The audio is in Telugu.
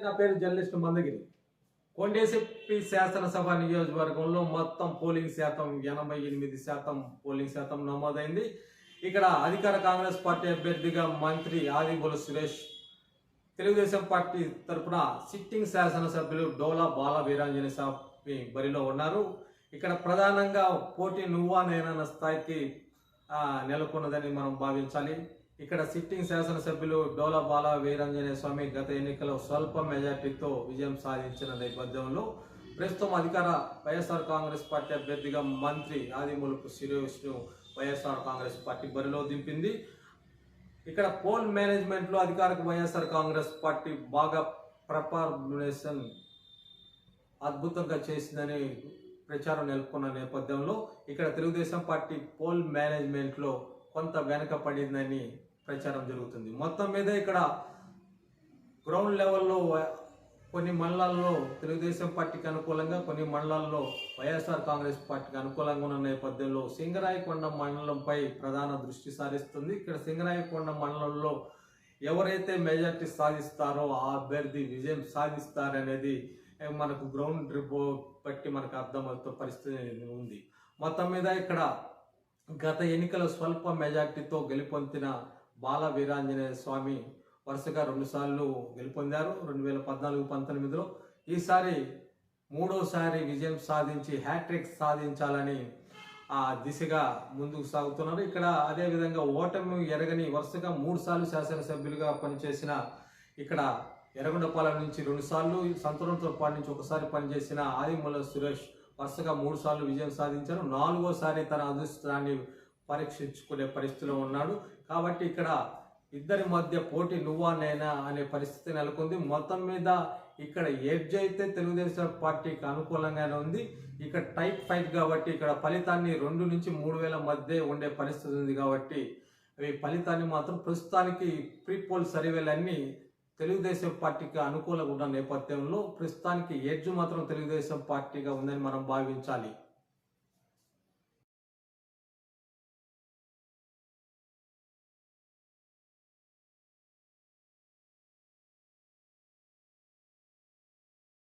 నా పేరు జర్నలిస్ట్ మందగిరి. కొండేసిపి శాసనసభ నియోజకవర్గంలో మొత్తం పోలింగ్ శాతం 88% పోలింగ్ శాతం నమోదైంది. ఇక్కడ అధికార కాంగ్రెస్ పార్టీ అభ్యర్థిగా మంత్రి ఆదిమూలపు సురేష్, తెలుగుదేశం పార్టీ తరఫున సిట్టింగ్ శాసనసభ్యులు డోలా బాల వీరాంజనేయ స్వామి బరిలో ఉన్నారు. ఇక్కడ ప్రధానంగా పోటీ నువ్వా నేనన్న స్థాయికి నెలకొన్నదని మనం భావించాలి. ఇక్కడ సిట్టింగ్ శాసనసభ్యులు డోలా బాల వీరాంజనేయ స్వామి గత ఎన్నికల్లో స్వల్ప మెజార్టీతో విజయం సాధించిన నేపథ్యంలో ప్రస్తుతం అధికార వైఎస్ఆర్ కాంగ్రెస్ పార్టీ అభ్యర్థిగా మంత్రి ఆదిమూలపు సురేష్ను వైఎస్ఆర్ కాంగ్రెస్ పార్టీ బరిలో దింపింది. ఇక్కడ పోల్ మేనేజ్మెంట్లో అధికారిక వైఎస్ఆర్ కాంగ్రెస్ పార్టీ బాగా పర్ఫార్మెన్స్ అద్భుతంగా చేసిందని ప్రచారం నెలకొన్న నేపథ్యంలో ఇక్కడ తెలుగుదేశం పార్టీ పోల్ మేనేజ్మెంట్లో కొంత వెనక పడిందని ప్రచారం జరుగుతుంది. మొత్తం మీద ఇక్కడ గ్రౌండ్ లెవెల్లో కొన్ని మండలాల్లో తెలుగుదేశం పార్టీకి అనుకూలంగా, కొన్ని మండలాల్లో వైఎస్ఆర్ కాంగ్రెస్ పార్టీకి అనుకూలంగా ఉన్న నేపథ్యంలో సింగరాయకొండ మండలంపై ప్రధాన దృష్టి సారిస్తుంది. ఇక్కడ సింగరాయకొండ మండలంలో ఎవరైతే మెజార్టీ సాధిస్తారో ఆ అభ్యర్థి విజయం సాధిస్తారనేది మనకు గ్రౌండ్ రిపోర్ట్ బట్టి మనకు అర్థమవుతున్న పరిస్థితి ఉంది. మొత్తం మీద ఇక్కడ గత ఎన్నికల స్వల్ప మెజార్టీతో గెలుపొందిన బాల వీరాంజనేయ స్వామి వరుసగా 2 సార్లు గెలుపొందారు 2014-19లో. ఈసారి మూడోసారి విజయం సాధించి హ్యాట్రిక్ సాధించాలని ఆ దిశగా ముందుకు సాగుతున్నారు. ఇక్కడ అదేవిధంగా ఓటమి ఎరగని వరుసగా 3 సార్లు శాసనసభ్యులుగా పనిచేసిన, ఇక్కడ ఎర్రగొండపాలెం నుంచి 2 సార్లు, సంతోషంతోపాటు నుంచి 1 సారి పనిచేసిన ఆదిమూలపు సురేష్ వరుసగా 3 సార్లు విజయం సాధించారు. 4వసారి తన అదృష్టాన్ని పరీక్షించుకునే పరిస్థితిలో ఉన్నాడు. కాబట్టి ఇక్కడ ఇద్దరి మధ్య పోటీ నువ్వా నేనా అనే పరిస్థితి నెలకొంది. మొత్తం మీద ఇక్కడ ఎడ్జ్ అయితే తెలుగుదేశం పార్టీకి అనుకూలంగానే ఉంది. ఇక్కడ టైప్ ఫైట్ కాబట్టి ఇక్కడ ఫలితాన్ని 2 నుంచి 3 వేల మధ్య ఉండే పరిస్థితి ఉంది. కాబట్టి అవి ఫలితాన్ని మాత్రం ప్రస్తుతానికి ప్రీ పోల్ సర్వేలన్నీ తెలుగుదేశం పార్టీకి అనుకూలంగా ఉన్న నేపథ్యంలో ప్రస్తుతానికి ఎడ్జ్ మాత్రం తెలుగుదేశం పార్టీగా ఉందని మనం భావించాలి.